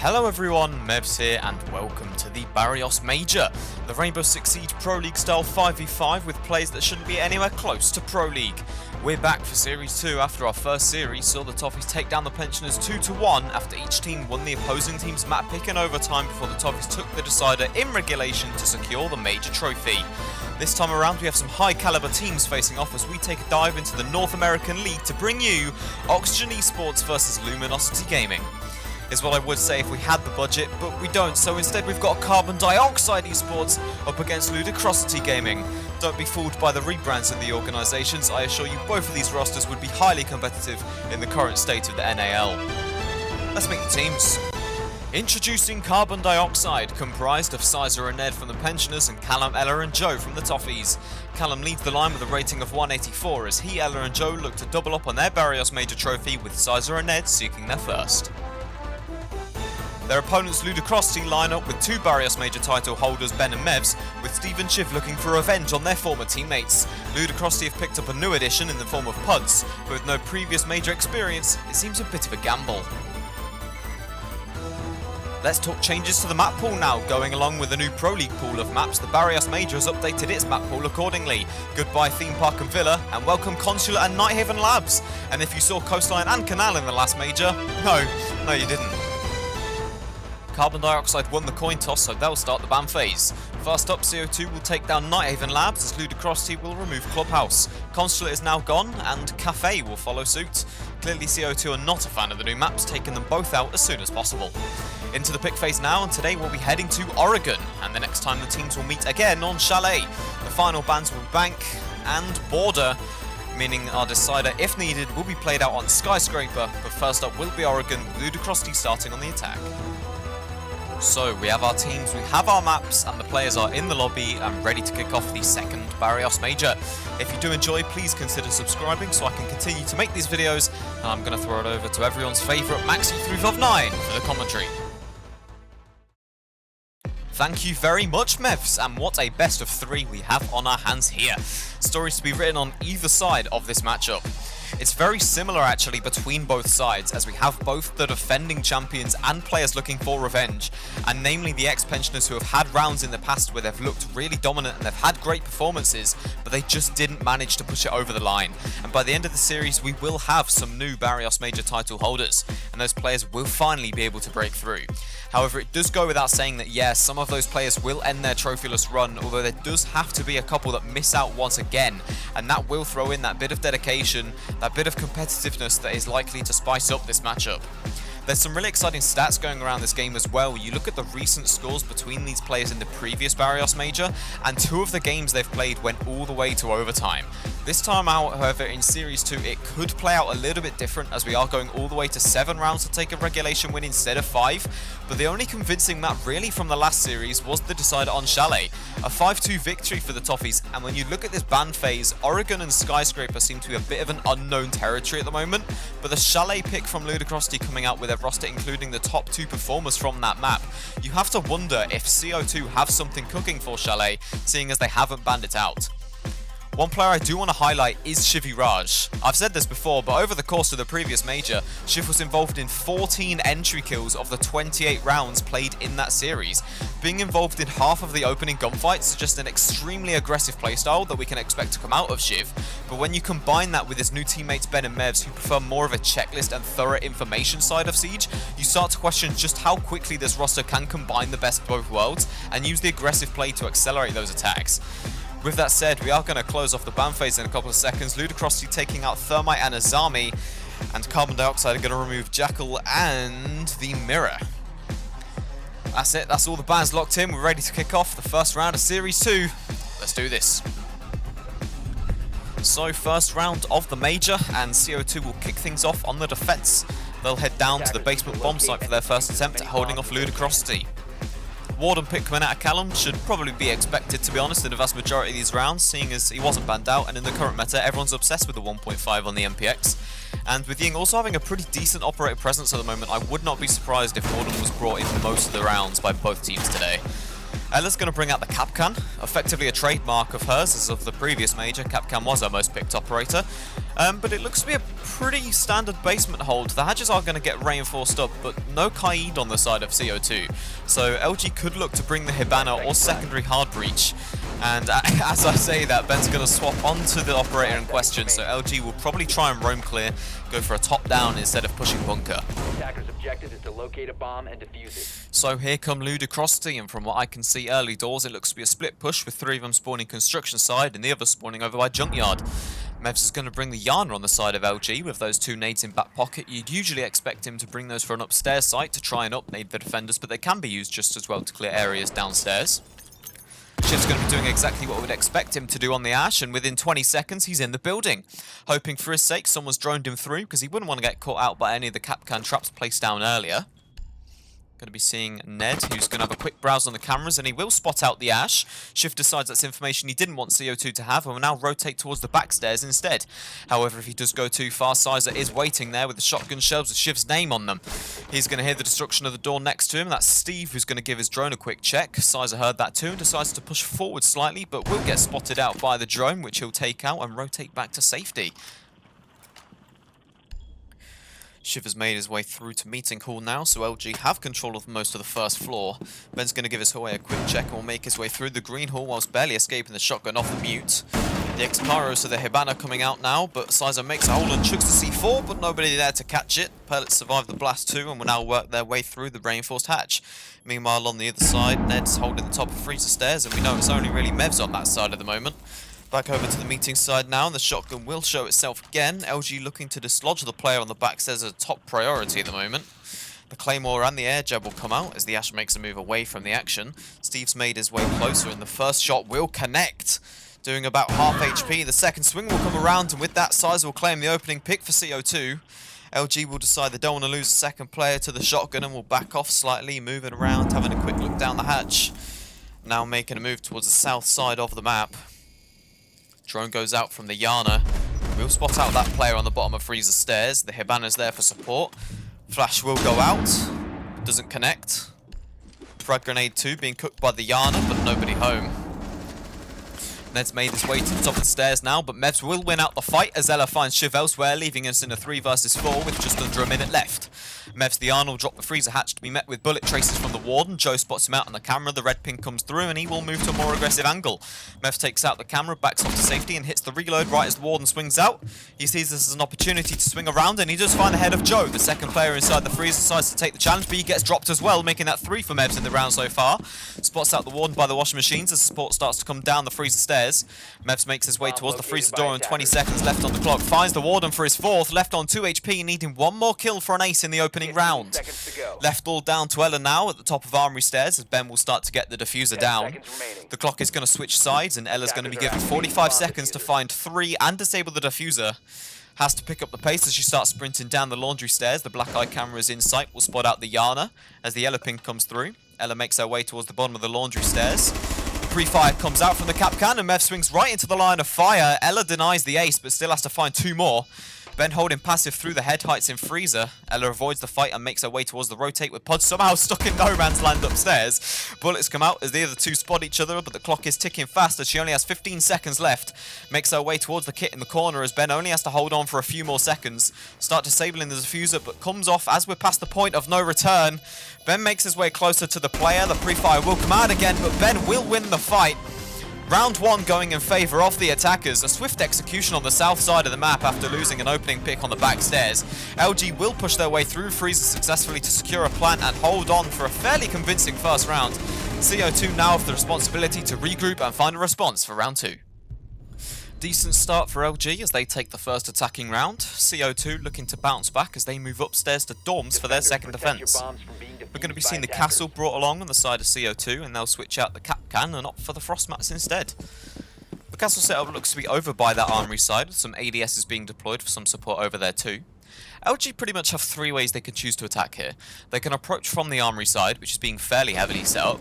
Hello everyone, Mevs here and welcome to the Barrios Major, the Rainbow Six Siege Pro League style 5v5 with players that shouldn't be anywhere close to Pro League. We're back for Series 2 after our first series saw the Toffees take down the Pensioners 2-1 after each team won the opposing team's map pick in overtime before the Toffees took the decider in regulation to secure the major trophy. This time around we have some high caliber teams facing off as we take a dive into the North American League to bring you Oxygen Esports versus Luminosity Gaming. Is what I would say if we had the budget, but we don't, so instead we've got Carbon Dioxide Esports up against Ludicrosity Gaming. Don't be fooled by the rebrands of the organisations, I assure you both of these rosters would be highly competitive in the current state of the NAL. Let's meet the teams. Introducing Carbon Dioxide, comprised of Sizer and Ned from the Pensioners and Callum, Ella and Joe from the Toffees. Callum leads the line with a rating of 184 as he, Ella and Joe look to double up on their Barrios Major trophy with Sizer and Ned seeking their first. Their opponents Ludicrosity line up with two Barrios Major title holders Ben and Mevs, with Steve and Shiv looking for revenge on their former teammates. Ludicrosity have picked up a new addition in the form of Puds, but with no previous major experience, it seems a bit of a gamble. Let's talk changes to the map pool now. Going along with the new Pro League pool of maps, the Barrios Major has updated its map pool accordingly. Goodbye Theme Park and Villa, and welcome Consular and Nighthaven Labs. And if you saw Coastline and Canal in the last major, no you didn't. Carbon Dioxide won the coin toss, so they'll start the ban phase. First up, CO2 will take down Nighthaven Labs as Ludicrosity will remove Clubhouse. Consulate is now gone, and Cafe will follow suit. Clearly CO2 are not a fan of the new maps, taking them both out as soon as possible. Into the pick phase now, and today we'll be heading to Oregon, and the next time the teams will meet again on Chalet. The final bans will Bank and Border, meaning our decider, if needed, will be played out on Skyscraper, but first up will be Oregon, with Ludicrosity starting on the attack. So, we have our teams, we have our maps, and the players are in the lobby and ready to kick off the second Barrios Major. If you do enjoy, please consider subscribing so I can continue to make these videos, and I'm going to throw it over to everyone's favourite Maxi359 for the commentary. Thank you very much, Mevs, and what a best of three we have on our hands here. Stories to be written on either side of this matchup. It's very similar actually between both sides, as we have both the defending champions and players looking for revenge, and namely the ex-pensioners who have had rounds in the past where they've looked really dominant and they've had great performances, but they just didn't manage to push it over the line. And by the end of the series we will have some new Barrios Major title holders, and those players will finally be able to break through. However, it does go without saying that yes, some of those players will end their trophyless run, although there does have to be a couple that miss out once again, and that will throw in that bit of dedication, that bit of competitiveness that is likely to spice up this matchup. There's some really exciting stats going around this game as well. You look at the recent scores between these players in the previous Barrios Major, and two of the games they've played went all the way to overtime. This time out, however, in Series 2, it could play out a little bit different as we are going all the way to 7 rounds to take a regulation win instead of 5. But the only convincing map really from the last series was the decider on Chalet. A 5-2 victory for the Toffees, and when you look at this ban phase, Oregon and Skyscraper seem to be a bit of an unknown territory at the moment, but the Chalet pick from Ludicrosity coming out with their roster including the top 2 performers from that map, you have to wonder if CO2 have something cooking for Chalet, seeing as they haven't banned it out. One player I do want to highlight is Shivy Raj. I've said this before, but over the course of the previous major, Shiv was involved in 14 entry kills of the 28 rounds played in that series. Being involved in half of the opening gunfights suggests an extremely aggressive playstyle that we can expect to come out of Shiv, but when you combine that with his new teammates Ben and Mevs, who prefer more of a checklist and thorough information side of Siege, you start to question just how quickly this roster can combine the best of both worlds and use the aggressive play to accelerate those attacks. With that said, we are going to close off the ban phase in a couple of seconds. Ludicrosity taking out Thermite and Azami, and Carbon Dioxide are going to remove Jackal and the Mirror. That's it, that's all the bans locked in. We're ready to kick off the first round of Series 2. Let's do this. So, first round of the Major, and CO2 will kick things off on the defense. They'll head down to the basement bomb site for their first attempt at holding off Ludicrosity. Warden pick coming out of Callum should probably be expected, to be honest, in the vast majority of these rounds, seeing as he wasn't banned out, and in the current meta everyone's obsessed with the 1.5 on the MPX. And with Ying also having a pretty decent operator presence at the moment, I would not be surprised if Warden was brought in most of the rounds by both teams today. Ella's going to bring out the Kapkan, effectively a trademark of hers as of the previous major. Kapkan was our most picked operator. But it looks to be a pretty standard basement hold. The hatches are going to get reinforced up, but no Kaid on the side of CO2. So LG could look to bring the Hibana or secondary hard breach. And as I say that, Ben's going to swap onto the operator in question, so LG will probably try and roam clear, go for a top down instead of pushing bunker. Attacker's objective is to locate a bomb and defuse it. So here come Ludicrosity, and from what I can see early doors, it looks to be a split push with 3 of them spawning construction side and the other spawning over by junkyard. Mevs is going to bring the Yana on the side of LG with those 2 nades in back pocket. You'd usually expect him to bring those for an upstairs site to try and up-nade the defenders, but they can be used just as well to clear areas downstairs. Shiv's going to be doing exactly what we'd expect him to do on the Ash, and within 20 seconds he's in the building. Hoping for his sake someone's droned him through, because he wouldn't want to get caught out by any of the Kapkan traps placed down earlier. Going to be seeing Ned, who's going to have a quick browse on the cameras, and he will spot out the Ash. Shiv decides that's information he didn't want CO2 to have, and will now rotate towards the back stairs instead. However, if he does go too far, Sizer is waiting there with the shotgun shells with Shiv's name on them. He's going to hear the destruction of the door next to him. That's Steve, who's going to give his drone a quick check. Sizer heard that too and decides to push forward slightly, but will get spotted out by the drone, which he'll take out and rotate back to safety. Shiv has made his way through to meeting hall now, so LG have control of most of the first floor. Ben's going to give his way a quick check and will make his way through the green hall whilst barely escaping the shotgun off the mute. The Exparos of the Hibana coming out now, but Sizer makes a hole and chucks the C4, but nobody there to catch it. Pellets survived the blast too and will now work their way through the reinforced hatch. Meanwhile, on the other side, Ned's holding the top of freezer stairs, and we know it's only really Mevs on that side at the moment. Back over to the meeting side now, and the shotgun will show itself again. LG looking to dislodge the player on the back stairs as a top priority at the moment. The Claymore and the air jab will come out as the Ash makes a move away from the action. Steve's made his way closer, and the first shot will connect, doing about half HP. The second swing will come around, and with that, Sizer will claim the opening pick for CO2. LG will decide they don't want to lose a second player to the shotgun and will back off slightly, moving around, having a quick look down the hatch. Now making a move towards the south side of the map. Drone goes out from the Yana. We'll spot out that player on the bottom of freezer stairs. The Hibana's there for support. Flash will go out. Doesn't connect. Frag grenade 2 being cooked by the Yana, but nobody home. Ned's made his way to the top of the stairs now, but Mevs will win out the fight as Ella finds Shiv elsewhere, leaving us in a 3 versus 4 with just under a minute left. Mevs the Arnold drop the freezer hatch to be met with bullet traces from the Warden. Joe spots him out on the camera, the red ping comes through and he will move to a more aggressive angle. Mevs takes out the camera, backs off to safety and hits the reload right as the Warden swings out. He sees this as an opportunity to swing around and he does find the head of Joe. The second player inside the freezer decides to take the challenge, but he gets dropped as well, making that 3 for Mevs in the round so far. Spots out the Warden by the washing machines as support starts to come down the freezer stairs. Mevs makes his way towards the freezer door and 20 seconds left on the clock. Finds the Warden for his 4th, left on 2 HP, needing 1 more kill for an ace in the opening round. Left all down to Ella now at the top of Armory stairs as Ben will start to get the diffuser down. The clock is going to switch sides and Ella's going to be given 45 seconds to find 3 and disable the diffuser. Has to pick up the pace as she starts sprinting down the laundry stairs. The black eye camera is in sight. Will spot out the Yana as the Ella ping comes through. Ella makes her way towards the bottom of the laundry stairs. Pre-fire comes out from the Kapkan and Mev swings right into the line of fire. Ella denies the ace but still has to find 2 more. Ben holding passive through the head heights in freezer. Ella avoids the fight and makes her way towards the rotate with Pod somehow stuck in no man's land upstairs. Bullets come out as the other 2 spot each other, but the clock is ticking fast as she only has 15 seconds left. Makes her way towards the kit in the corner as Ben only has to hold on for a few more seconds. Start disabling the diffuser but comes off as we're past the point of no return. Ben makes his way closer to the player. The pre-fire will come out again, but Ben will win the fight. Round 1 going in favour of the attackers. A swift execution on the south side of the map after losing an opening pick on the back stairs. LG will push their way through freezer successfully to secure a plant and hold on for a fairly convincing first round. CO2 now have the responsibility to regroup and find a response for round 2. Decent start for LG as they take the first attacking round. CO2 looking to bounce back as they move upstairs to dorms for their second defense. We're going to be seeing the castle brought along on the side of CO2 and they'll switch out the Kapkan and opt for the frost mats instead. The castle setup looks to be over by that armory side with some ADSs being deployed for some support over there too. LG pretty much have 3 ways they can choose to attack here. They can approach from the armory side, which is being fairly heavily set up.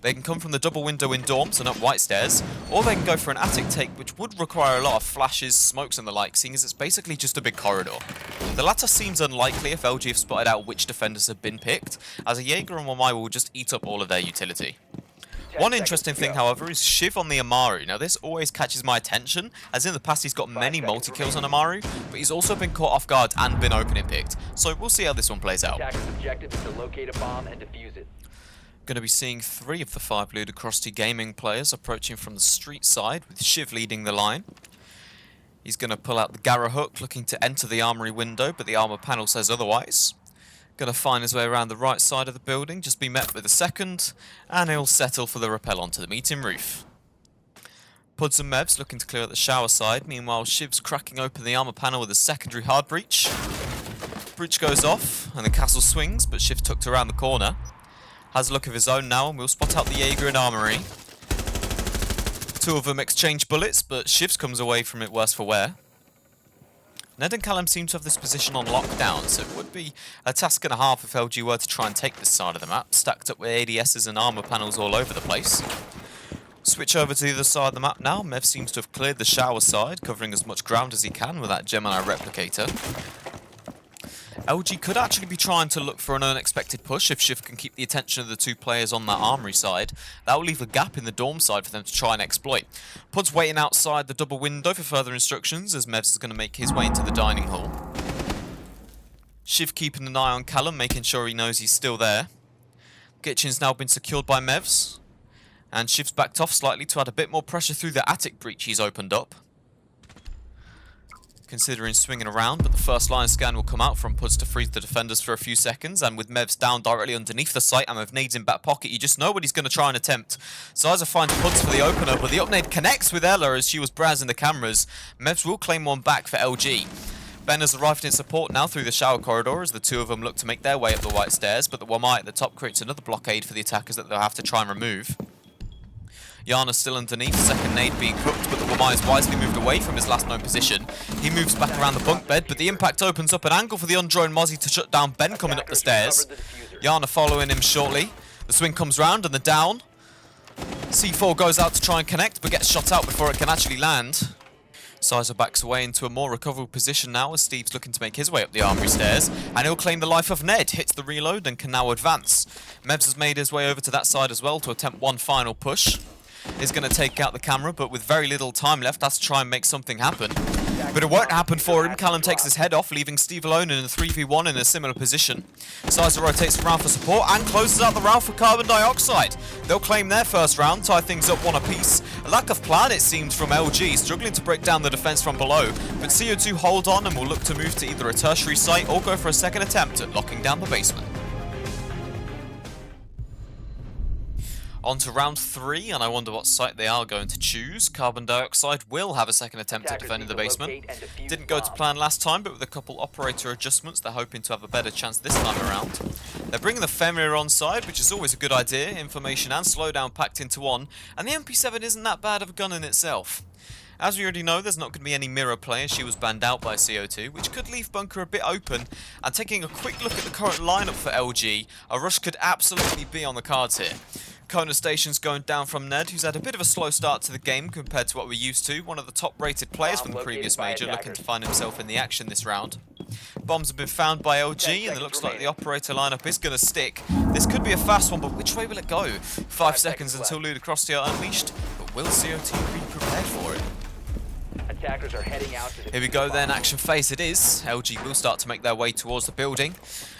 They can come from the double window in dorms and up white stairs, or they can go for an attic take, which would require a lot of flashes, smokes and the like, seeing as it's basically just a big corridor. The latter seems unlikely if LG have spotted out which defenders have been picked, as a Jaeger and Wamai will just eat up all of their utility. One interesting thing, however, is Shiv on the Amaru. Now, this always catches my attention, as in the past he's got many multi-kills on Amaru, but he's also been caught off guard and been opening picked. So we'll see how this one plays out. Attacker's objective is to locate a bomb and defuse it. Going to be seeing 3 of the 5 Ludicrosity Gaming players approaching from the street side, with Shiv leading the line. He's going to pull out the Gara hook, looking to enter the armory window, but the armor panel says otherwise. Going to find his way around the right side of the building, just be met with a second, and he'll settle for the rappel onto the meeting roof. Puds and Mevs looking to clear at the shower side, meanwhile Shiv's cracking open the armor panel with a secondary hard breach. Breach goes off, and the castle swings, but Shiv tucked around the corner. Has a look of his own now, and we'll spot out the Jaeger and Armory. 2 of them exchange bullets, but Shiv's comes away from it worse for wear. Ned and Callum seem to have this position on lockdown, so it would be a task and a half if LG were to try and take this side of the map, stacked up with ADSs and armor panels all over the place. Switch over to the other side of the map now. Mev seems to have cleared the shower side, covering as much ground as he can with that Gemini replicator. LG could actually be trying to look for an unexpected push if Shiv can keep the attention of the 2 players on that armory side. That will leave a gap in the dorm side for them to try and exploit. Pud's waiting outside the double window for further instructions as Mevs is going to make his way into the dining hall. Shiv keeping an eye on Callum, making sure he knows he's still there. Kitchen's now been secured by Mevs, and Shiv's backed off slightly to add a bit more pressure through the attic breach he's opened up. Considering swinging around, but the first line scan will come out from Puds to freeze the defenders for a few seconds, and with Mevs down directly underneath the site and with nades in back pocket, you just know what he's going to try and attempt. Sizer finds Puds for the opener, but the up nade connects with Ella as she was browsing the cameras. Mevs will claim one back for LG. Ben has arrived in support now through the shower corridor as the 2 of them look to make their way up the white stairs, but the Wamai at the top creates another blockade for the attackers that they'll have to try and remove. Yana's still underneath, second nade being cooked, but the Wamai is wisely moved away from his last known position. He moves back around the bunk bed, but the impact opens up an angle for the undrone Mozzie to shut down Ben coming up the stairs. Yana following him shortly. The swing comes round and the down. C4 goes out to try and connect, but gets shot out before it can actually land. Sizer backs away into a more recoverable position now as Steve's looking to make his way up the armory stairs, and he'll claim the life of Ned, hits the reload and can now advance. Mevs has made his way over to that side as well to attempt one final push. Is going to take out the camera, but with very little time left, has to try and make something happen. But it won't happen for him. Callum takes his head off, leaving Steve alone in a 3v1 in a similar position. Sizer rotates around for support and closes out the round for carbon dioxide. They'll claim their first round, tie things up one apiece. A lack of plan, it seems, from LG, struggling to break down the defense from below. But CO2 hold on and will look to move to either a tertiary site or go for a second attempt at locking down the basement. On to round 3, and I wonder what site they are going to choose. Carbon dioxide will have a second attempt at defending the basement. Didn't go to plan last time, but with a couple operator adjustments, they're hoping to have a better chance this time around. They're bringing the Fenrir on side, which is always a good idea. Information and slowdown packed into one, and the MP7 isn't that bad of a gun in itself. As we already know, there's not going to be any mirror play as she was banned out by CO2, which could leave Bunker a bit open, and taking a quick look at the current lineup for LG, a rush could absolutely be on the cards here. Kona Station's going down from Ned, who's had a bit of a slow start to the game compared to what we're used to. One of the top rated players from the previous major looking to find himself in the action this round. Bombs have been found by LG and it looks like the operator lineup is going to stick. This could be a fast one, but which way will it go? 5 seconds until Ludicrosity are unleashed, but will CO2 be prepared for it? Attackers are heading out to Here we go then, action phase it is. LG will start to make their way towards the building.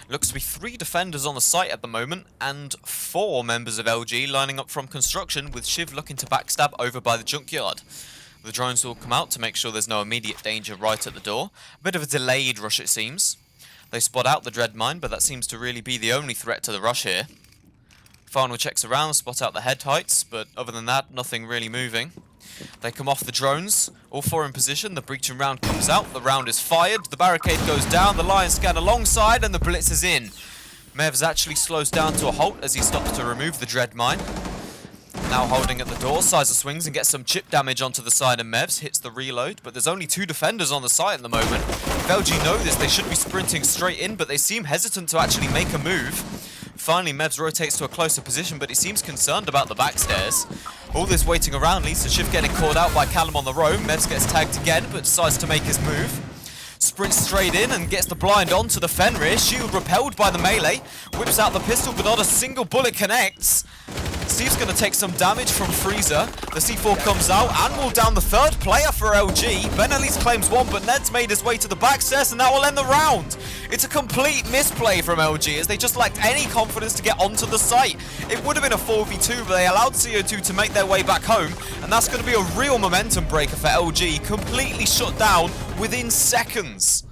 Looks to be 3 defenders on the site at the moment, and 4 members of LG lining up from construction, with Shiv looking to backstab over by the junkyard. The drones will come out to make sure there's no immediate danger right at the door. A bit of a delayed rush it seems. They spot out the dread mine, but that seems to really be the only threat to the rush here. Final checks around, spot out the head heights, but other than that, nothing really moving. They come off the drones, all 4 in position, the breaching round comes out, the round is fired, the barricade goes down, the lion scan alongside, and the blitz is in. Mevs actually slows down to a halt as he stops to remove the dread mine. Now holding at the door, Sizer swings and gets some chip damage onto the side, and Mevs hits the reload, but there's only 2 defenders on the site at the moment. If LG know this, they should be sprinting straight in, but they seem hesitant to actually make a move. Finally, Mevs rotates to a closer position, but he seems concerned about the backstairs. All this waiting around leads to Shiv getting caught out by Callum on the row. Mevs gets tagged again, but decides to make his move. Sprints straight in and gets the blind onto the Fenrir. Shield repelled by the melee. Whips out the pistol, but not a single bullet connects. Steve's going to take some damage from Freezer. The C4 comes out and will down the third player for LG. Ben at least claims one, but Ned's made his way to the back stairs, and that will end the round. It's a complete misplay from LG as they just lacked any confidence to get onto the site. It would have been a 4v2, but they allowed CO2 to make their way back home, and that's going to be a real momentum breaker for LG, completely shut down within seconds.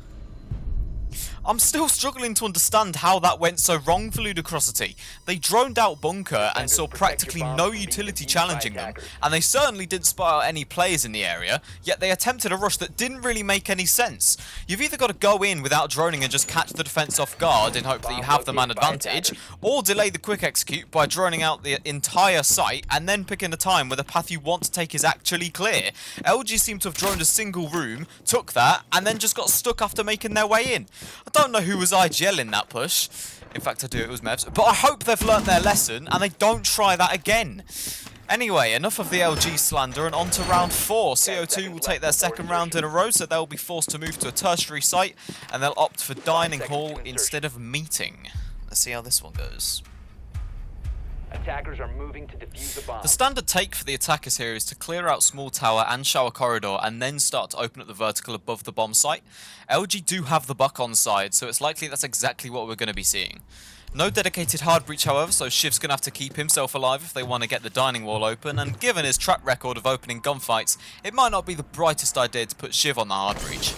I'm still struggling to understand how that went so wrong for Ludicrosity. They droned out Bunker and saw practically no utility challenging them, and they certainly didn't spot out any players in the area, yet they attempted a rush that didn't really make any sense. You've either got to go in without droning and just catch the defense off guard in hope that you have the man advantage, or delay the quick execute by droning out the entire site and then picking a time where the path you want to take is actually clear. LG seemed to have droned a single room, took that, and then just got stuck after making their way in. I don't know who was IGL in that push. In fact, I do, it was Mevs. But I hope they've learnt their lesson and they don't try that again. Anyway, enough of the LG slander and on to round 4. CO2 will take their second round in a row, so they'll be forced to move to a tertiary site and they'll opt for dining hall instead of meeting. Let's see how this one goes. Attackers are moving to defuse a bomb. The standard take for the attackers here is to clear out small tower and shower corridor and then start to open up the vertical above the bomb site. LG do have the buck on side, so it's likely that's exactly what we're going to be seeing. No dedicated hard breach however, so Shiv's going to have to keep himself alive if they want to get the dining wall open, and given his track record of opening gunfights, it might not be the brightest idea to put Shiv on the hard breach.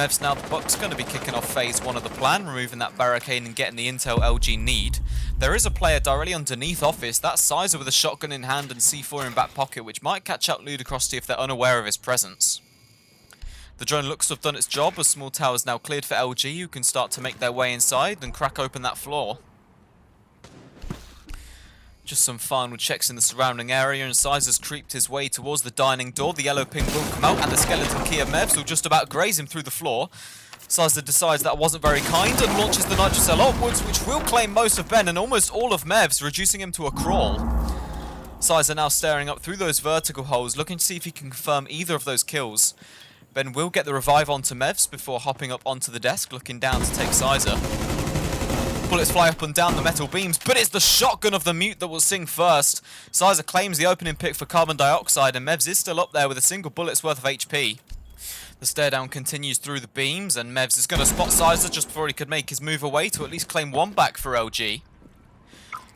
Mevs now, the Buck's going to be kicking off phase 1 of the plan, removing that barricade and getting the intel LG need. There is a player directly underneath office, that's Sizer with a shotgun in hand and C4 in back pocket, which might catch out Ludicrosity if they're unaware of his presence. The drone looks to have done its job as small tower is now cleared for LG, who can start to make their way inside and crack open that floor. Just some final checks in the surrounding area, and Sizer's creeped his way towards the dining door. The yellow ping will come out and the skeleton key of Mevs will just about graze him through the floor. Sizer decides that wasn't very kind and launches the nitrocell upwards, which will claim most of Ben and almost all of Mevs, reducing him to a crawl. Sizer now staring up through those vertical holes, looking to see if he can confirm either of those kills. Ben will get the revive onto Mevs before hopping up onto the desk, looking down to take Sizer. Bullets fly up and down the metal beams, but it's the shotgun of the mute that will sing first. Sizer claims the opening pick for carbon dioxide, and Mevs is still up there with a single bullet's worth of HP. The stare down continues through the beams, and Mevs is going to spot Sizer just before he could make his move away to at least claim one back for LG.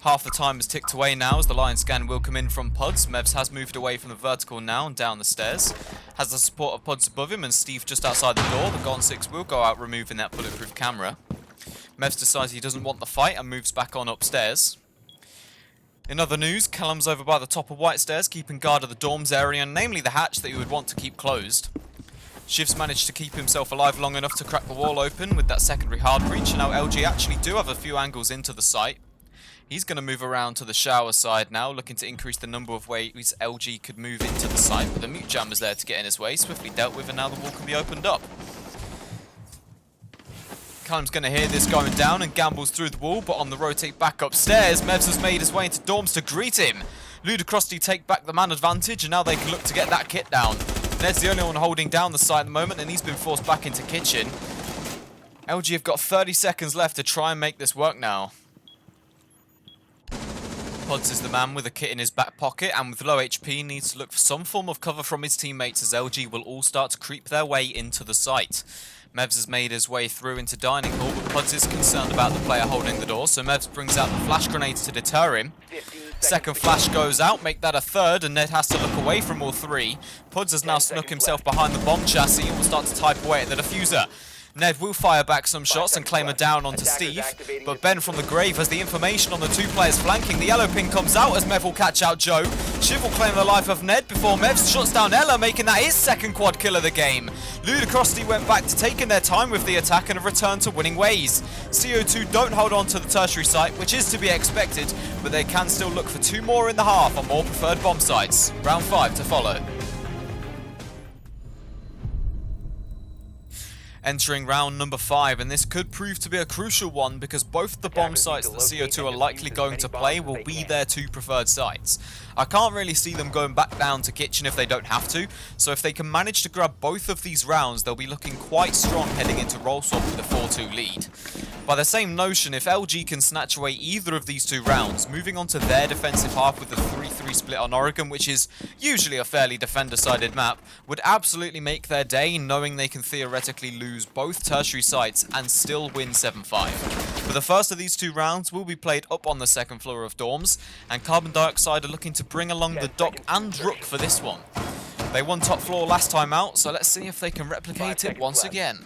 Half the time has ticked away now as the line scan will come in from Puds. Mevs has moved away from the vertical now and down the stairs. Has the support of Puds above him and Steve just outside the door. The Gon 6 will go out removing that bulletproof camera. Mevs decides he doesn't want the fight and moves back on upstairs. In other news, Callum's over by the top of White Stairs, keeping guard of the dorms area, namely the hatch that you would want to keep closed. Shiv's managed to keep himself alive long enough to crack the wall open with that secondary hard breach, and now LG actually do have a few angles into the site. He's going to move around to the shower side now, looking to increase the number of ways LG could move into the site, but the mute jammer's there to get in his way, swiftly dealt with, and now the wall can be opened up. Callum's going to hear this going down and gambles through the wall, but on the rotate back upstairs, Mevs has made his way into dorms to greet him. Ludicrosity take back the man advantage, and now they can look to get that kit down. Ned's the only one holding down the site at the moment, and he's been forced back into kitchen. LG have got 30 seconds left to try and make this work now. Pods is the man with a kit in his back pocket, and with low HP needs to look for some form of cover from his teammates as LG will all start to creep their way into the site. Mevs has made his way through into dining hall, but Pods is concerned about the player holding the door, so Mevs brings out the flash grenades to deter him. Second flash goes out, make that a third, and Ned has to look away from all three. Pods has now snuck himself behind the bomb chassis and will start to type away at the diffuser. Ned will fire back some shots and claim a down onto Steve, but Ben from the grave has the information on the two players flanking. The yellow ping comes out as Mev will catch out Joe. Shiv will claim the life of Ned before Mevs shuts down Ella, making that his second quad kill of the game. Ludicrosity went back to taking their time with the attack and have returned to winning ways. CO2 don't hold on to the tertiary site, which is to be expected, but they can still look for two more in the half on more preferred bomb sites. Round 5 to follow. Entering round number 5, and this could prove to be a crucial one because both the bomb sites that CO2 are likely going to play will be their two preferred sites. I can't really see them going back down to kitchen if they don't have to, so if they can manage to grab both of these rounds, they'll be looking quite strong heading into roll swap with a 4-2 lead. By the same notion, if LG can snatch away either of these two rounds, moving on to their defensive half with the 3-3 split on Oregon, which is usually a fairly defender-sided map, would absolutely make their day, knowing they can theoretically lose both tertiary sites and still win 7-5. But the first of these two rounds will be played up on the second floor of dorms, and Carbon Dioxide are looking to bring along the Doc and Rook for this one. They won top floor last time out, so let's see if they can replicate it once again.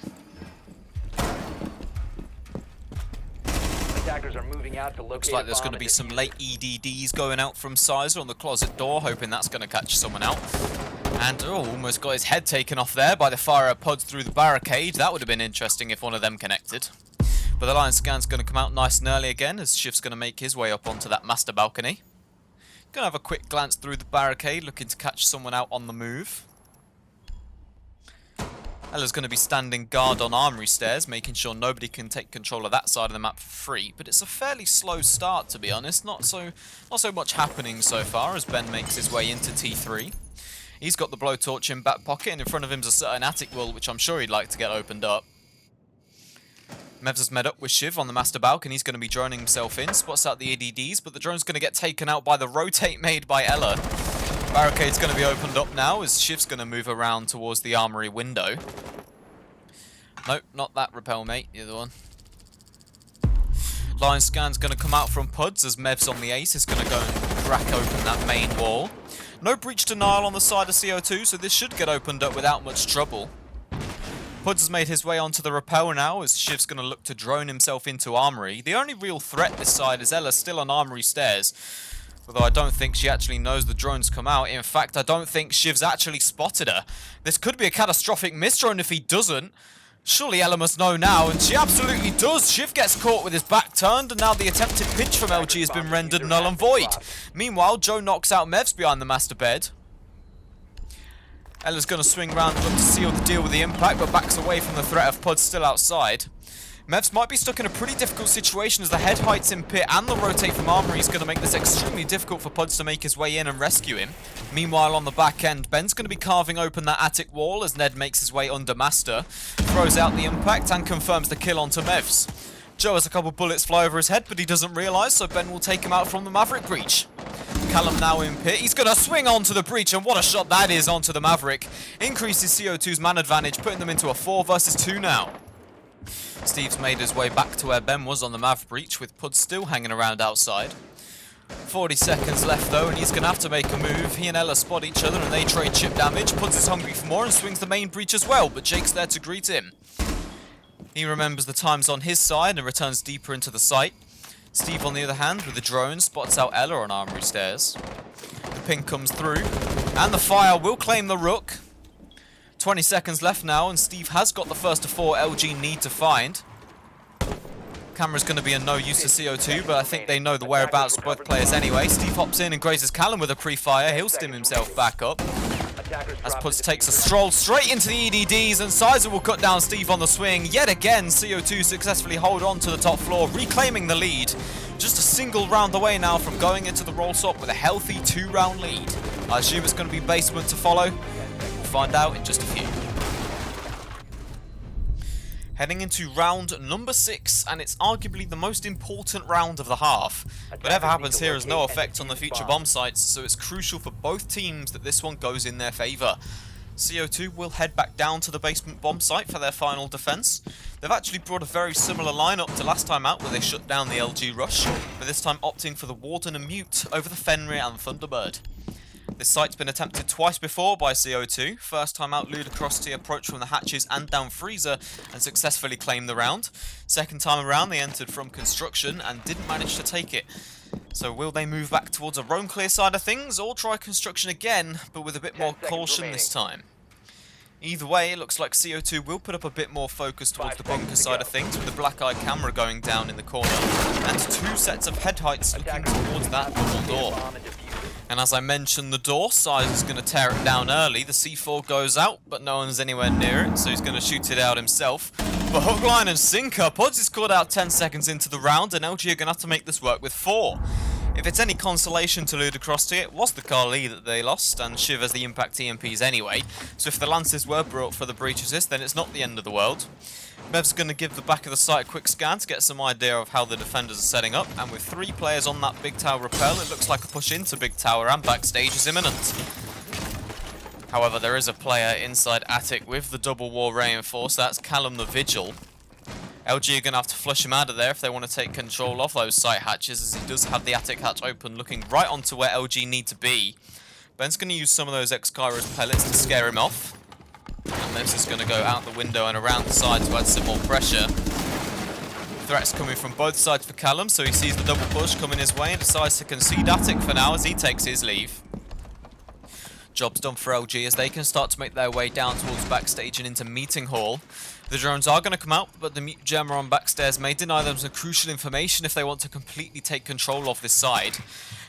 Attackers are moving out to locate. Looks like there's going to be some late EDDs going out from Sizer on the closet door, hoping that's going to catch someone out. And almost got his head taken off there by the fire of pods through the barricade. That would have been interesting if one of them connected. But the line scan's going to come out nice and early again, as Shift's going to make his way up onto that master balcony. Going to have a quick glance through the barricade, looking to catch someone out on the move. Ella's going to be standing guard on Armory Stairs, making sure nobody can take control of that side of the map for free. But it's a fairly slow start, to be honest. Not so much happening so far as Ben makes his way into T3. He's got the blowtorch in back pocket, and in front of him's a certain attic wall, which I'm sure he'd like to get opened up. Mevs has met up with Shiv on the master balcony. He's going to be droning himself in, spots out the EDDs, but the drone's going to get taken out by the rotate made by Ella. Barricade's going to be opened up now as Shiv's going to move around towards the armory window. Nope, not that rappel, mate. The other one. Line scan's going to come out from Puds as Mevs on the ace is going to go and crack open that main wall. No breach denial on the side of CO2, so this should get opened up without much trouble. Puds has made his way onto the rappel now as Shiv's going to look to drone himself into armory. The only real threat this side is Ella still on armory stairs. Although I don't think she actually knows the drone's come out. In fact, I don't think Shiv's actually spotted her. This could be a catastrophic miss drone if he doesn't. Surely Ella must know now, and she absolutely does. Shiv gets caught with his back turned, and now the attempted pinch from LG has been rendered null and void. Meanwhile, Joe knocks out Mevs behind the master bed. Ella's going to swing round and look to seal the deal with the impact, but backs away from the threat of Puds still outside. Mevs might be stuck in a pretty difficult situation as the head heights in pit and the rotate from armory is going to make this extremely difficult for Puds to make his way in and rescue him. Meanwhile, on the back end, Ben's going to be carving open that attic wall as Ned makes his way under master, throws out the impact and confirms the kill onto Mevs. Joe has a couple bullets fly over his head, but he doesn't realise, so Ben will take him out from the Maverick breach. Callum now in pit. He's going to swing onto the breach, and what a shot that is onto the Maverick. Increases CO2's man advantage, putting them into a 4 versus 2 now. Steve's made his way back to where Ben was on the Mav breach, with Puds still hanging around outside. 40 seconds left though, and he's going to have to make a move. He and Ella spot each other and they trade chip damage. Puds is hungry for more and swings the main breach as well, but Jake's there to greet him. He remembers the times on his side and returns deeper into the site. Steve, on the other hand, with the drone, spots out Ella on Armory Stairs. The ping comes through, and the fire will claim the Rook. 20 seconds left now, and Steve has got the first of 4 LG need to find. Camera's going to be of no use to CO2, but I think they know the whereabouts of both players anyway. Steve hops in and grazes Callum with a pre-fire. He'll stim himself back up. As Puds takes a stroll straight into the EDDs, and Sizer will cut down Steve on the swing. Yet again, CO2 successfully hold on to the top floor, reclaiming the lead. Just a single round away now from going into the roll swap with a healthy 2-round lead. I assume it's going to be basement to follow. We'll find out in just a few. Heading into round number 6, and it's arguably the most important round of the half. Whatever happens here has no effect on the future bomb sites, so it's crucial for both teams that this one goes in their favour. CO2 will head back down to the basement bomb site for their final defence. They've actually brought a very similar lineup to last time out where they shut down the LG rush, but this time opting for the Warden and Mute over the Fenrir and Thunderbird. This site's been attempted twice before by CO2. First time out, Ludicrosity approached from the hatches and down Freezer and successfully claimed the round. Second time around, they entered from construction and didn't manage to take it. So will they move back towards a roam clear side of things, or try construction again, but with a bit more caution this time? Either way, it looks like CO2 will put up a bit more focus towards the bunker side of things, with the black-eye camera going down in the corner, and 2 sets of head heights looking towards that double door. And as I mentioned, the door size is going to tear it down early. The C4 goes out, but no one's anywhere near it, so he's going to shoot it out himself. But hook, line and sinker. Puds is caught out 10 seconds into the round, and LG are going to have to make this work with 4. If it's any consolation to Ludicrosity, it was the Kali that they lost, and Shiv as the impact EMPs anyway, so if the Lances were brought for the breach assist, then it's not the end of the world. Mevs going to give the back of the site a quick scan to get some idea of how the defenders are setting up, and with 3 players on that big tower rappel, it looks like a push into big tower and backstage is imminent. However, there is a player inside attic with the double wall reinforced, that's Callum the Vigil. LG are going to have to flush him out of there if they want to take control of those site hatches, as he does have the attic hatch open, looking right onto where LG need to be. Ben's going to use some of those X-Kairos pellets to scare him off. And Mevs is going to go out the window and around the side to add some more pressure. Threats coming from both sides for Callum, so he sees the double push coming his way and decides to concede attic for now as he takes his leave. Job's done for LG as they can start to make their way down towards backstage and into meeting hall. The drones are going to come out, but the mute gemmer on backstairs may deny them some crucial information if they want to completely take control of this side.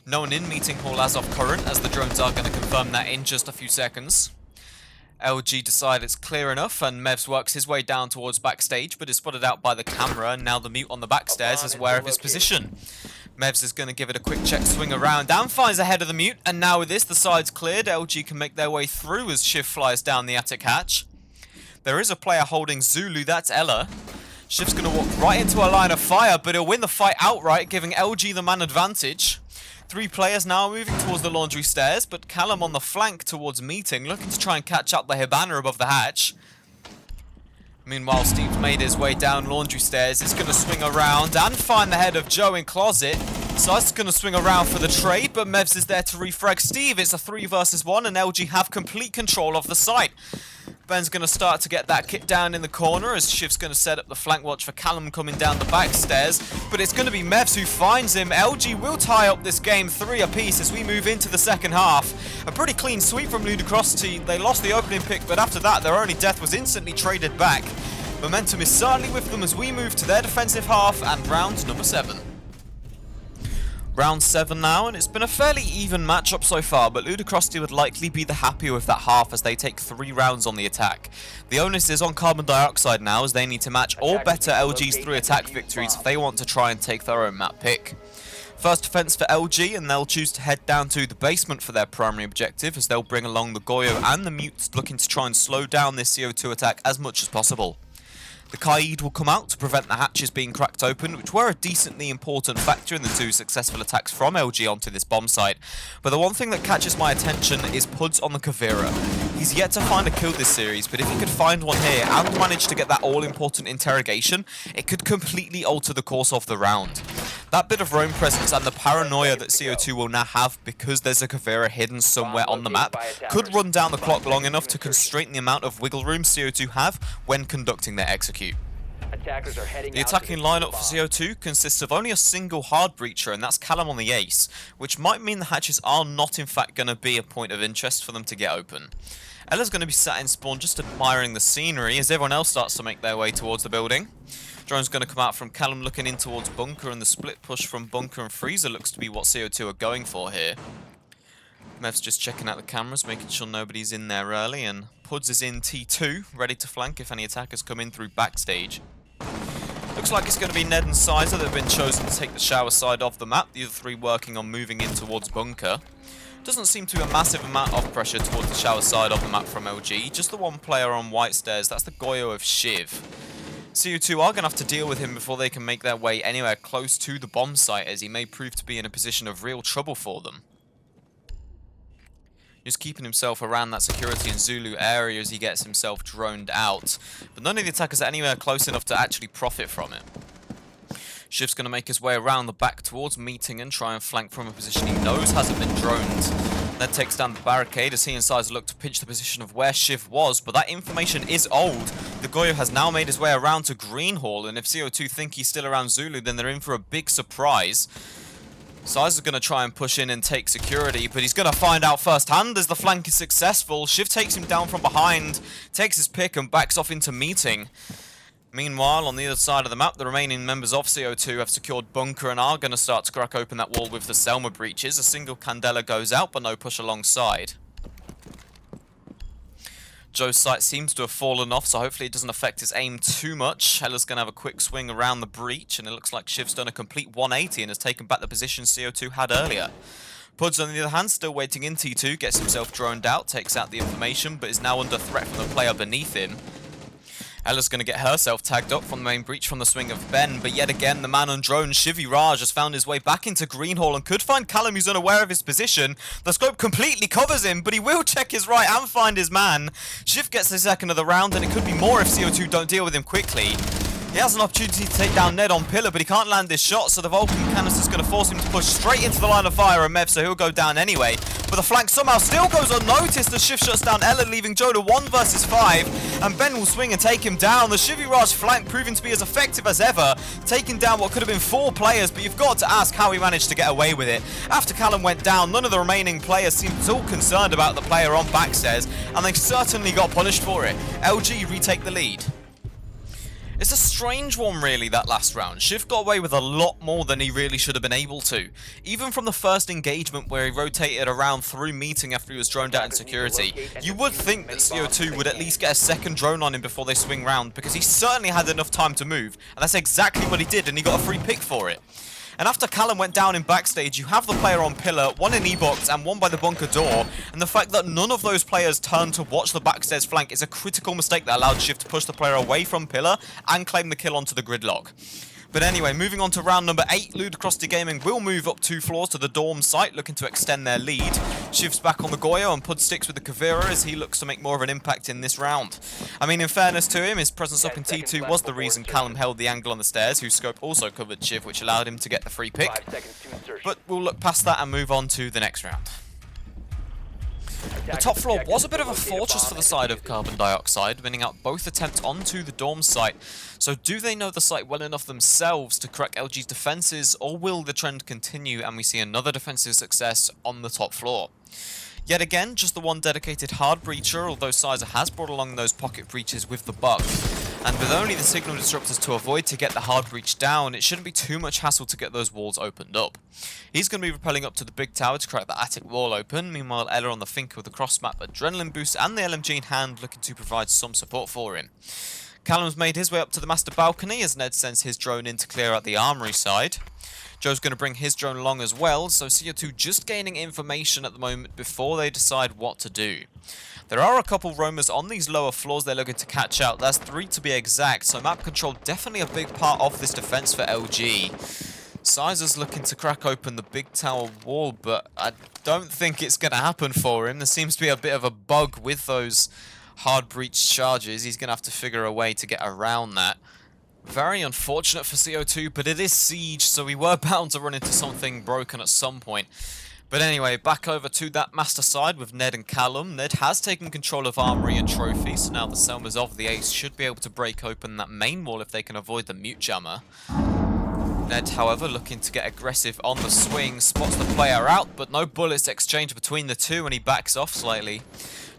No one in meeting hall as of current, as the drones are going to confirm that in just a few seconds. LG decide it's clear enough, and Mevs works his way down towards backstage, but is spotted out by the camera, and now the mute on the backstairs is aware of his position. Mevs is going to give it a quick check, swing around, and finds ahead of the mute, and now with this, the side's cleared. LG can make their way through as Shiv flies down the attic hatch. There is a player holding Zulu, that's Ella. Shiv's going to walk right into a line of fire, but he'll win the fight outright, giving LG the man advantage. 3 players now moving towards the laundry stairs, but Callum on the flank towards meeting, looking to try and catch up the Hibana above the hatch. Meanwhile, Steve's made his way down laundry stairs. He's going to swing around and find the head of Joe in closet. Si's going to swing around for the trade, but Mevs is there to refrag Steve. It's a 3 versus 1, and LG have complete control of the site. Ben's going to start to get that kit down in the corner as Shiv's going to set up the flank watch for Callum coming down the back stairs. But it's going to be Mevs who finds him. LG will tie up this game 3 apiece as we move into the second half. A pretty clean sweep from Ludicrosity. They lost the opening pick, but after that their only death was instantly traded back. Momentum is certainly with them as we move to their defensive half and round number 7. Round 7 now, and it's been a fairly even matchup so far, but Ludicrosity would likely be the happier with that half as they take 3 rounds on the attack. The onus is on Carbon Dioxide now as they need to match or better LG's 3 attack victories if they want to try and take their own map pick. First defense for LG, and they'll choose to head down to the basement for their primary objective as they'll bring along the Goyo and the Mutes looking to try and slow down this CO2 attack as much as possible. The Kaid will come out to prevent the hatches being cracked open, which were a decently important factor in the 2 successful attacks from LG onto this bomb site. But the one thing that catches my attention is Puds on the Kavira. He's yet to find a kill this series, but if he could find one here and manage to get that all-important interrogation, it could completely alter the course of the round. That bit of roam presence and the paranoia that CO2 will now have because there's a Kavira hidden somewhere on the map could run down the clock long enough to constrain the amount of wiggle room CO2 have when conducting their execute. The attacking lineup for CO2 consists of only a single hard breacher, and that's Callum on the ace, which might mean the hatches are not in fact going to be a point of interest for them to get open. Ella's going to be sat in spawn just admiring the scenery as everyone else starts to make their way towards the building. Drone's going to come out from Callum looking in towards Bunker, and the split push from Bunker and Freezer looks to be what CO2 are going for here. Mevs just checking out the cameras, making sure nobody's in there early, and Puds is in T2, ready to flank if any attackers come in through backstage. Looks like it's going to be Ned and Sizer that have been chosen to take the shower side of the map, the other 3 working on moving in towards Bunker. Doesn't seem to be a massive amount of pressure towards the shower side of the map from LG, just the 1 player on white stairs, that's the Goyo of Shiv. CO2 are going to have to deal with him before they can make their way anywhere close to the bomb site, as he may prove to be in a position of real trouble for them. Just keeping himself around that security and Zulu area as he gets himself droned out. But none of the attackers are anywhere close enough to actually profit from it. Shiv's going to make his way around the back towards meeting and try and flank from a position he knows hasn't been droned. That takes down the barricade as he and Sizer look to pinch the position of where Shiv was, but that information is old. The Goyo has now made his way around to Green Hall, and if CO2 think he's still around Zulu, then they're in for a big surprise. Sizer's going to try and push in and take security, but he's going to find out firsthand as the flank is successful. Shiv takes him down from behind, takes his pick and backs off into meeting. Meanwhile, on the other side of the map, the remaining members of CO2 have secured Bunker and are going to start to crack open that wall with the Selma breaches. A single Candela goes out, but no push alongside. Joe's sight seems to have fallen off, so hopefully it doesn't affect his aim too much. Hella's going to have a quick swing around the breach, and it looks like Shiv's done a complete 180 and has taken back the position CO2 had earlier. Puds, on the other hand, still waiting in T2, gets himself droned out, takes out the information, but is now under threat from the player beneath him. Ella's going to get herself tagged up from the main breach from the swing of Ben, but yet again the man on drone, Shivy Raj, has found his way back into Greenhall and could find Callum, who's unaware of his position. The scope completely covers him, but he will check his right and find his man. Shiv gets the second of the round, and it could be more if CO2 don't deal with him quickly. He has an opportunity to take down Ned on Pillar, but he can't land this shot, so the Vulcan canister is going to force him to push straight into the line of fire and Mevs, so he'll go down anyway. But the flank somehow still goes unnoticed as Shiv shuts down Ella, leaving Joe to 1 versus 5, and Ben will swing and take him down. The Shivy Raj flank proving to be as effective as ever, taking down what could have been 4 players, but you've got to ask how he managed to get away with it. After Callum went down, none of the remaining players seemed at all concerned about the player on backstairs, and they certainly got punished for it. LG retake the lead. It's a strange one really, that last round. Shiv got away with a lot more than he really should have been able to. Even from the first engagement where he rotated around through meeting after he was droned out in security, you would think that CO2 would at least get a second drone on him before they swing round, because he certainly had enough time to move, and that's exactly what he did, and he got a free pick for it. And after Callum went down in backstage, you have the player on pillar, 1 in E-box and 1 by the bunker door, and the fact that none of those players turned to watch the backstairs flank is a critical mistake that allowed Shiv to push the player away from pillar and claim the kill onto the gridlock. But anyway, moving on to round number 8, Ludicrosity Gaming will move up 2 floors to the dorm site, looking to extend their lead. Shiv's back on the Goyo and Pud sticks with the Kavira as he looks to make more of an impact in this round. I mean, in fairness to him, his presence up in T2 was the reason Callum held the angle on the stairs, whose scope also covered Shiv, which allowed him to get the free pick. But we'll look past that and move on to the next round. The top floor was a bit of a fortress for the side of Carbon Dioxide, winning out both attempts onto the dorm site. So do they know the site well enough themselves to crack LG's defences, or will the trend continue and we see another defensive success on the top floor? Yet again, just the one dedicated hard breacher, although Sizer has brought along those pocket breaches with the buck. And with only the signal disruptors to avoid to get the hard breach down, it shouldn't be too much hassle to get those walls opened up. He's going to be rappelling up to the big tower to crack the attic wall open, meanwhile Ella on the Finker with the cross map adrenaline boost and the LMG in hand looking to provide some support for him. Callum's made his way up to the master balcony as Ned sends his drone in to clear out the armory side. Joe's going to bring his drone along as well, so CO2 just gaining information at the moment before they decide what to do. There are a couple roamers on these lower floors they're looking to catch out. That's 3 to be exact, so map control definitely a big part of this defense for LG. Sizer's looking to crack open the big tower wall, but I don't think it's going to happen for him. There seems to be a bit of a bug with those hard breach charges. He's going to have to figure a way to get around that. Very unfortunate for CO2, but it is Siege, so we were bound to run into something broken at some point. But anyway, back over to that master side with Ned and Callum. Ned has taken control of Armory and Trophy, so now the Selmas of the Ace should be able to break open that main wall if they can avoid the mute jammer. Ned, however, looking to get aggressive on the swing, spots the player out, but no bullets exchanged between the two and he backs off slightly.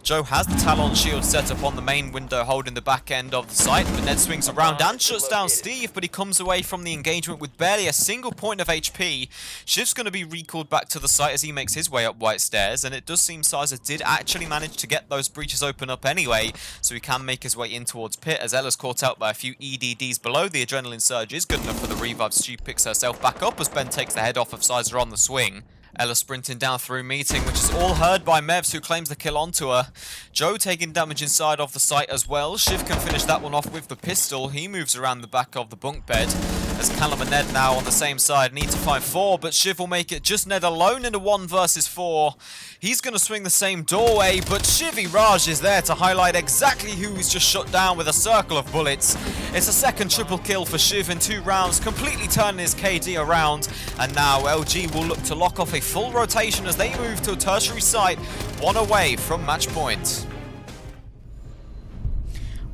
Joe has the Talon shield set up on the main window holding the back end of the site, but Ned swings around and shuts down Steve, but he comes away from the engagement with barely a single point of HP. Shiv's going to be recalled back to the site as he makes his way up White Stairs, and it does seem Sizer did actually manage to get those breaches open up anyway, so he can make his way in towards Pit as Ella's caught out by a few EDDs below. The Adrenaline Surge is good enough for the revive. She picks herself back up as Ben takes the head off of Sizer on the swing. Ella sprinting down through meeting, which is all heard by Mevs, who claims the kill onto her. Joe taking damage inside of the site as well. Shiv can finish that one off with the pistol. He moves around the back of the bunk bed. As Callum and Ned now on the same side need to find 4, but Shiv will make it just Ned alone in a 1 versus 4. He's going to swing the same doorway, but Shivy Raj is there to highlight exactly who he's just shut down with a circle of bullets. It's a second triple kill for Shiv in 2 rounds, completely turning his KD around, and now LG will look to lock off a full rotation as they move to a tertiary site, 1 away from match point.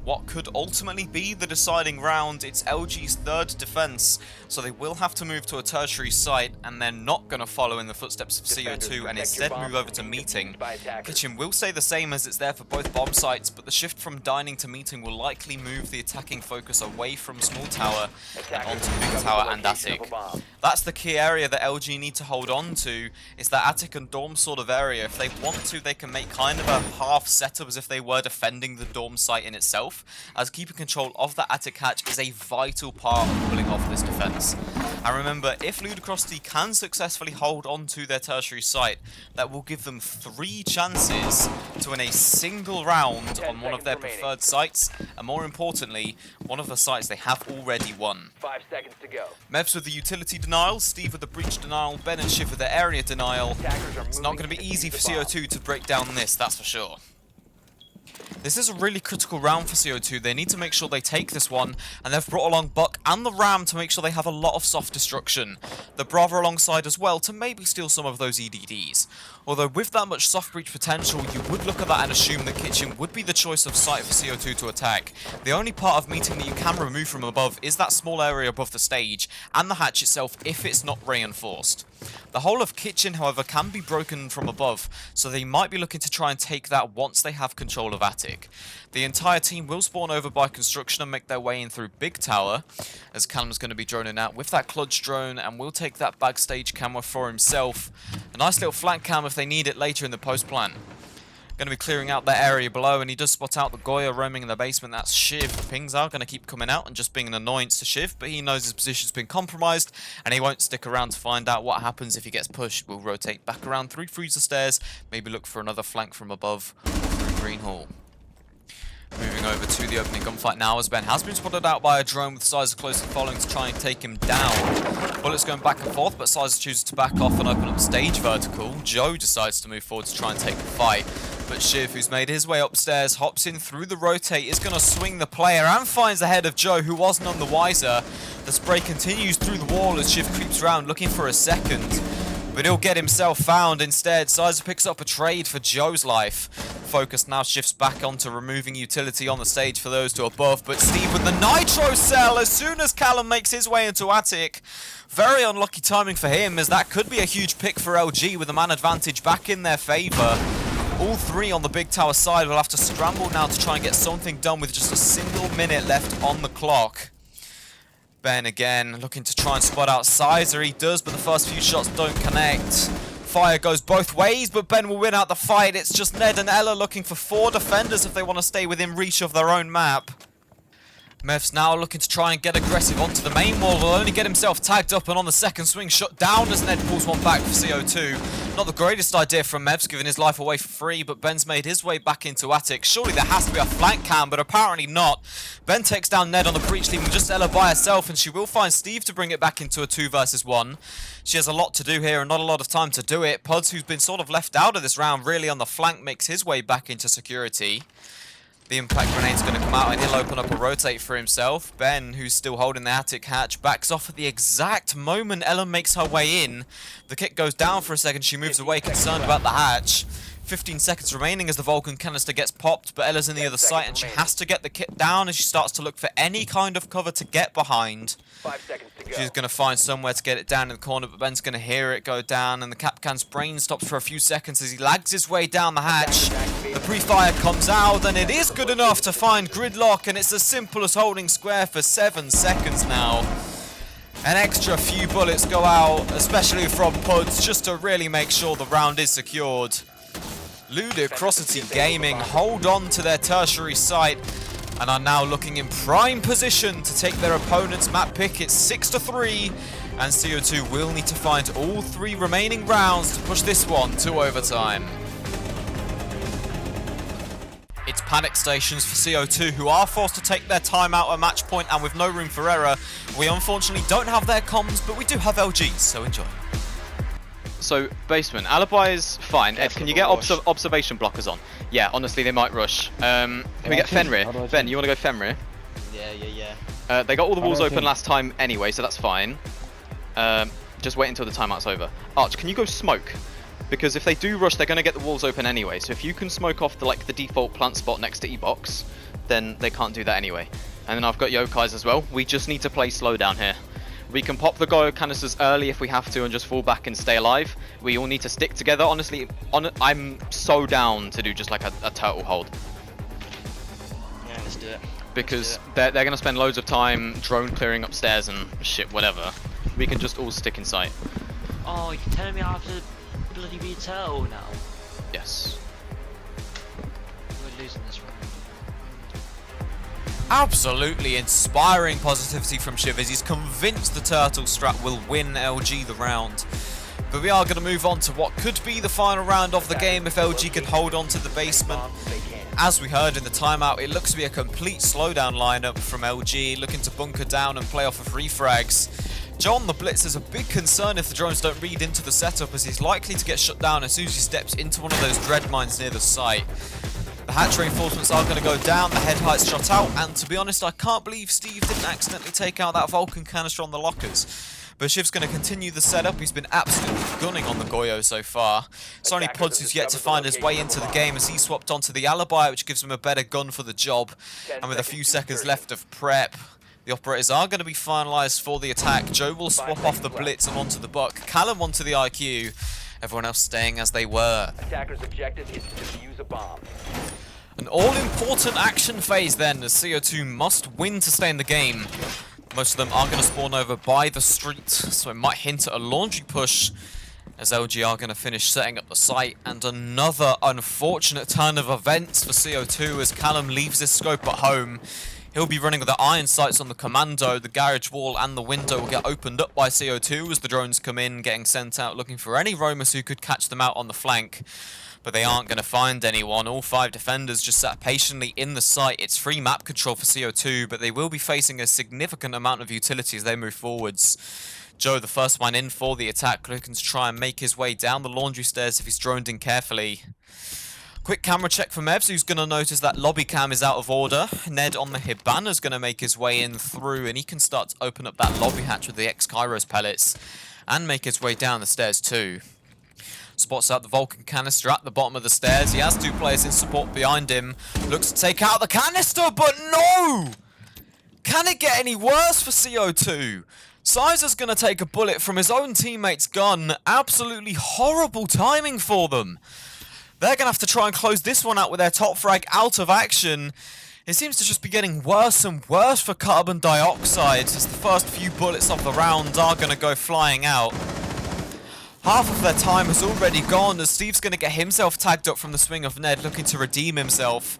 What could ultimately be the deciding round, it's LG's 3rd defense, so they will have to move to a tertiary site, and they're not going to follow in the footsteps of CO2 and instead move over to meeting. Kitchen will stay the same as it's there for both bomb sites, but the shift from dining to meeting will likely move the attacking focus away from small tower and onto big tower and attic. That's the key area that LG need to hold on to, is that attic and dorm sort of area. If they want to, they can make kind of a half setup as if they were defending the dorm site in itself, as keeping control of the attic hatch is a vital part of pulling off this defense. And remember, if Ludicrosity can successfully hold on to their tertiary site, that will give them 3 chances to win a single round on one of their preferred sites, and more importantly, one of the sites they have already won. 5 seconds to go. Mevs with the utility denial, Steve with the breach denial, Ben and Shiv with the area denial. It's not going to be easy for CO2 to break down this, that's for sure. This is a really critical round for CO2. They need to make sure they take this one, and they've brought along Buck and the Ram to make sure they have a lot of soft destruction. The Bravo alongside as well to maybe steal some of those EDDs. Although with that much soft breach potential, you would look at that and assume that Kitchen would be the choice of site for CO2 to attack. The only part of meeting that you can remove from above is that small area above the stage, and the hatch itself if it's not reinforced. The whole of Kitchen, however, can be broken from above, so they might be looking to try and take that once they have control of attic. The entire team will spawn over by construction and make their way in through Big Tower, as Callum's going to be droning out with that Clutch drone, and will take that backstage camera for himself. A nice little flank cam if they need it later in the post plan. Going to be clearing out that area below, and he does spot out the Goya roaming in the basement. That's Shiv. The pings are going to keep coming out and just being an annoyance to Shiv, but he knows his position's been compromised, and he won't stick around to find out what happens if he gets pushed. We'll rotate back around through freezer stairs, maybe look for another flank from above or through Green Hall. Moving over to the opening gunfight now, as Ben has been spotted out by a drone with Sizer closely following to try and take him down. Bullets going back and forth, but Sizer chooses to back off and open up stage vertical. Joe decides to move forward to try and take the fight, but Shiv, who's made his way upstairs, hops in through the rotate, is going to swing the player and finds the head of Joe, who was none the wiser. The spray continues through the wall as Shiv creeps around looking for a second, but he'll get himself found instead. Sizer picks up a trade for Joe's life. Focus now shifts back onto removing utility on the stage for those to above, but Steve with the Nitro Cell as soon as Callum makes his way into attic. Very unlucky timing for him, as that could be a huge pick for LG with the man advantage back in their favour. All 3 on the Big Tower side will have to scramble now to try and get something done with just a single minute left on the clock. Ben again looking to try and spot out Sizer. He does, but the first few shots don't connect. Fire goes both ways, but Ben will win out the fight. It's just Ned and Ella looking for 4 defenders if they want to stay within reach of their own map. Mevs now looking to try and get aggressive onto the main wall. Will only get himself tagged up, and on the second swing shot down as Ned pulls one back for CO2. Not the greatest idea from Mevs, giving his life away for free, but Ben's made his way back into attic. Surely there has to be a flank cam, but apparently not. Ben takes down Ned on the breach, leaving just Ella by herself, and she will find Steve to bring it back into a 2 versus 1. She has a lot to do here and not a lot of time to do it. Pods, who's been sort of left out of this round really on the flank, makes his way back into security. The impact grenade's going to come out and he'll open up a rotate for himself. Ben, who's still holding the attic hatch, backs off at the exact moment Ella makes her way in. The kick goes down for a second. She moves away, concerned about the hatch. 15 seconds remaining as the Vulcan canister gets popped, but Ella's in the other site and she has to get the kit down as she starts to look for any kind of cover to get behind. 5 seconds to go. She's going to find somewhere to get it down in the corner, but Ben's going to hear it go down, and the Capcan's brain stops for a few seconds as he lags his way down the hatch. The pre-fire comes out, and it is good enough to find Gridlock, and it's as simple as holding square for 7 seconds now. An extra few bullets go out, especially from Puds, just to really make sure the round is secured. Ludicrosity Gaming hold on to their tertiary site and are now looking in prime position to take their opponent's map pick. It's 6-3, and CO2 will need to find all 3 remaining rounds to push this one to overtime. It's panic stations for CO2, who are forced to take their time out at match point, and with no room for error. We unfortunately don't have their comms, but we do have LG's, so enjoy. So, basement. Alibi is fine. Ed, can you get observation blockers on? Yeah, honestly, they might rush. Can we get Fenrir? Ben, you want to go Fenrir? Yeah. They got all the walls open last time anyway, so that's fine. Just wait until the timeout's over. Arch, can you go smoke? Because if they do rush, they're going to get the walls open anyway. So if you can smoke off the default plant spot next to E-Box, then they can't do that anyway. And then I've got Yokai's as well. We just need to play slow down here. We can pop the Goyo canisters early if we have to and just fall back and stay alive. We all need to stick together. Honestly, I'm so down to do just like a turtle hold. Yeah, let's do it. Because they're going to spend loads of time drone clearing upstairs and shit, whatever. We can just all stick in sight. Oh, you're telling me I have to bloody be a turtle now? Yes. We're losing this round. Absolutely inspiring positivity from Shiv as he's convinced the turtle strat will win LG the round. But we are going to move on to what could be the final round of the game if LG can hold on to the basement. As we heard in the timeout, it looks to be a complete slowdown lineup from LG, looking to bunker down and play off of refrags. John the Blitz is a big concern if the drones don't read into the setup, as he's likely to get shut down as soon as he steps into one of those dread mines near the site. The hatch reinforcements are going to go down, the head height's shot out, and to be honest, I can't believe Steve didn't accidentally take out that Vulcan canister on the lockers. But Shiv's going to continue the setup. He's been absolutely gunning on the Goyo so far. It's only Puds who's yet to find his way into the game as he swapped onto the Alibi, which gives him a better gun for the job. And with a few seconds left of prep, the operators are going to be finalised for the attack. Joe will swap off the Blitz and onto the Buck. Callum onto the IQ. Everyone else staying as they were. Attacker's objective is to defuse a bomb. An all-important action phase then, as CO2 must win to stay in the game. Most of them are going to spawn over by the street, so it might hint at a laundry push, as LG are going to finish setting up the site. And another unfortunate turn of events for CO2 as Callum leaves his scope at home. He'll be running with the iron sights on the commando. The garage wall and the window will get opened up by CO2 as the drones come in, getting sent out looking for any roamers who could catch them out on the flank. But they aren't going to find anyone. All 5 defenders just sat patiently in the site. It's free map control for CO2, but they will be facing a significant amount of utility as they move forwards. Joe, the first one in for the attack, looking to try and make his way down the laundry stairs if he's droned in carefully. Quick camera check for Mevs, who's going to notice that lobby cam is out of order. Ned on the Hibana is going to make his way in through, and he can start to open up that lobby hatch with the X-Kairos pellets and make his way down the stairs too. Spots out the Vulcan canister at the bottom of the stairs. He has 2 players in support behind him. Looks to take out the canister, but no! Can it get any worse for CO2? Sizer's going to take a bullet from his own teammate's gun. Absolutely horrible timing for them. They're going to have to try and close this one out with their top frag out of action. It seems to just be getting worse and worse for carbon dioxide as the first few bullets of the round are going to go flying out. Half of their time has already gone as Steve's going to get himself tagged up from the swing of Ned, looking to redeem himself.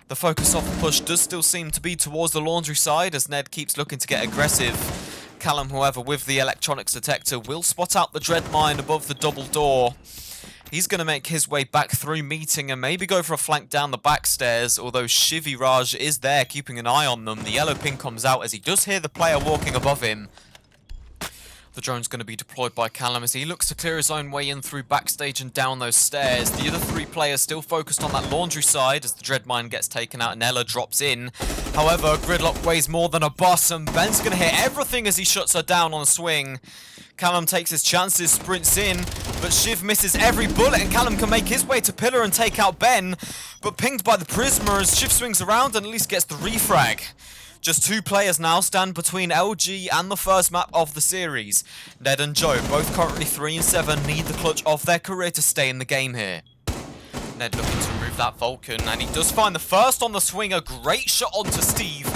The focus of the push does still seem to be towards the laundry side as Ned keeps looking to get aggressive. Callum, however, with the electronics detector, will spot out the dread mine above the double door. He's going to make his way back through meeting and maybe go for a flank down the back stairs, although Shivy Raj is there keeping an eye on them. The yellow ping comes out as he does hear the player walking above him. The drone's going to be deployed by Callum as he looks to clear his own way in through backstage and down those stairs. The other 3 players still focused on that laundry side as the dread mine gets taken out and Ella drops in. However, Gridlock weighs more than a boss and Ben's going to hit everything as he shuts her down on a swing. Callum takes his chances, sprints in, but Shiv misses every bullet and Callum can make his way to pillar and take out Ben. But pinged by the Prisma as Shiv swings around and at least gets the refrag. Just 2 players now stand between LG and the first map of the series. Ned and Joe, both currently 3 and 7, need the clutch of their career to stay in the game here. Ned looking to remove that Vulcan, and he does find the first on the swing, a great shot onto Steve.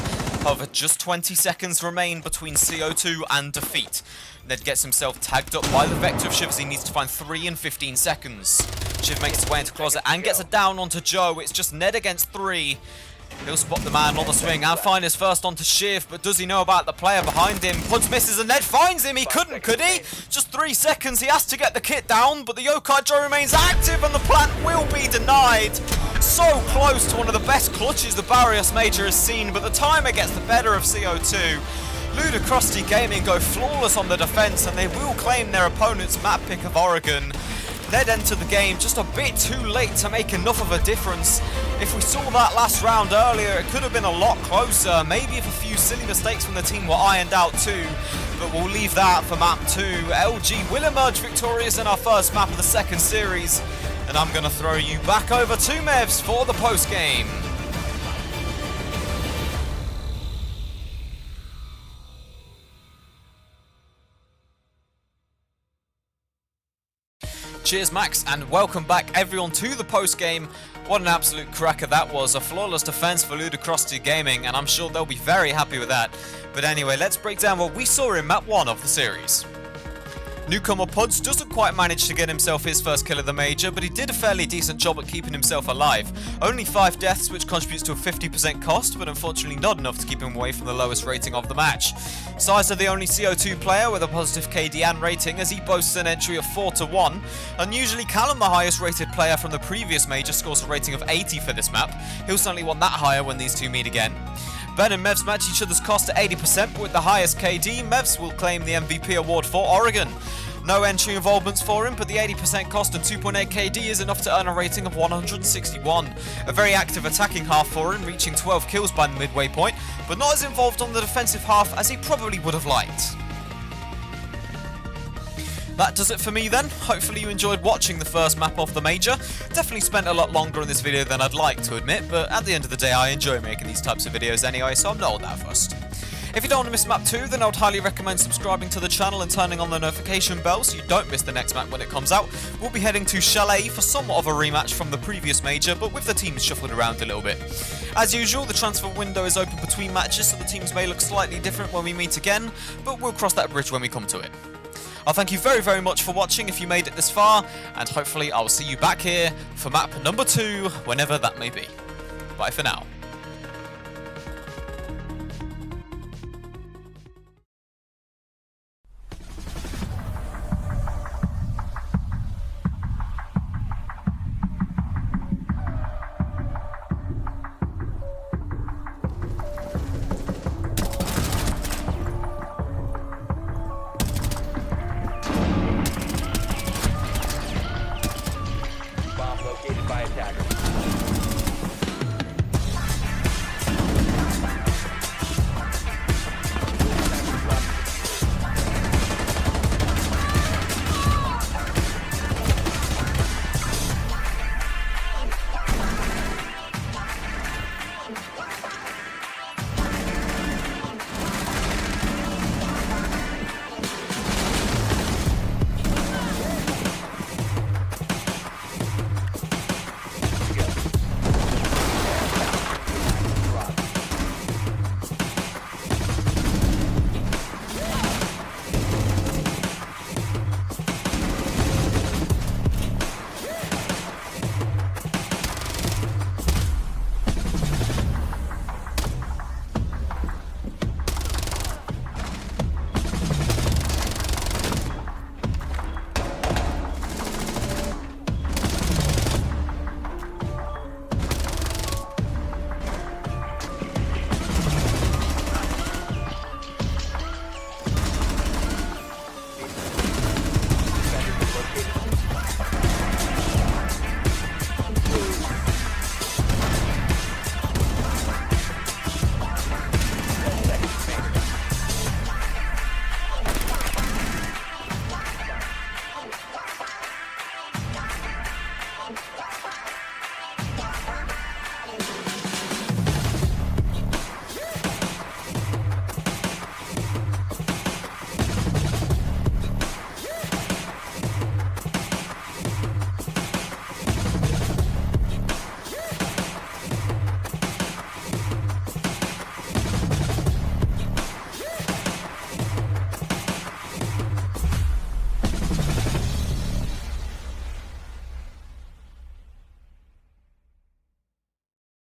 However, just 20 seconds remain between CO2 and defeat. Ned gets himself tagged up by the Vector of Shiv as he needs to find 3 in 15 seconds. Shiv makes his way into closet and gets it down onto Joe. It's just Ned against 3. He'll spot the man on the swing and find his first onto Shiv, but does he know about the player behind him? Puds misses and Ned finds him. He couldn't, could he? Just 3 seconds. He has to get the kit down, but the Yokai Joe remains active and the plant will be denied. So close to one of the best clutches the Barrios Major has seen, but the timer gets the better of CO2. Ludicrosity Gaming go flawless on the defense and they will claim their opponent's map pick of Oregon. Ned entered the game just a bit too late to make enough of a difference. If we saw that last round earlier, it could have been a lot closer. Maybe if a few silly mistakes from the team were ironed out too. But we'll leave that for map 2. LG will emerge victorious in our first map of the second series. And I'm going to throw you back over to Mevs for the post-game. Cheers Max, and welcome back everyone to the post-game. What an absolute cracker that was, a flawless defense for Ludicrosity Gaming, and I'm sure they'll be very happy with that. But anyway, let's break down what we saw in map 1 of the series. Newcomer Puds doesn't quite manage to get himself his first kill of the major, but he did a fairly decent job at keeping himself alive. Only 5 deaths, which contributes to a 50% cost, but unfortunately not enough to keep him away from the lowest rating of the match. Sizer the only CO2 player with a positive KD and rating, as he boasts an entry of 4-1. Unusually, Callum, the highest rated player from the previous major, scores a rating of 80 for this map. He'll certainly want that higher when these two meet again. Ben and Mevs match each other's cost at 80%, but with the highest KD, Mevs will claim the MVP award for Oregon. No entry involvements for him, but the 80% cost and 2.8 KD is enough to earn a rating of 161. A very active attacking half for him, reaching 12 kills by the midway point, but not as involved on the defensive half as he probably would have liked. That does it for me then. Hopefully you enjoyed watching the first map of the major. Definitely spent a lot longer in this video than I'd like to admit, but at the end of the day I enjoy making these types of videos anyway, so I'm not all that fussed. If you don't want to miss map 2, then I would highly recommend subscribing to the channel and turning on the notification bell so you don't miss the next map when it comes out. We'll be heading to Chalet for somewhat of a rematch from the previous major, but with the teams shuffled around a little bit. As usual, the transfer window is open between matches, so the teams may look slightly different when we meet again, but we'll cross that bridge when we come to it. I'll thank you very, very much for watching if you made it this far, and hopefully I'll see you back here for map number 2, whenever that may be. Bye for now.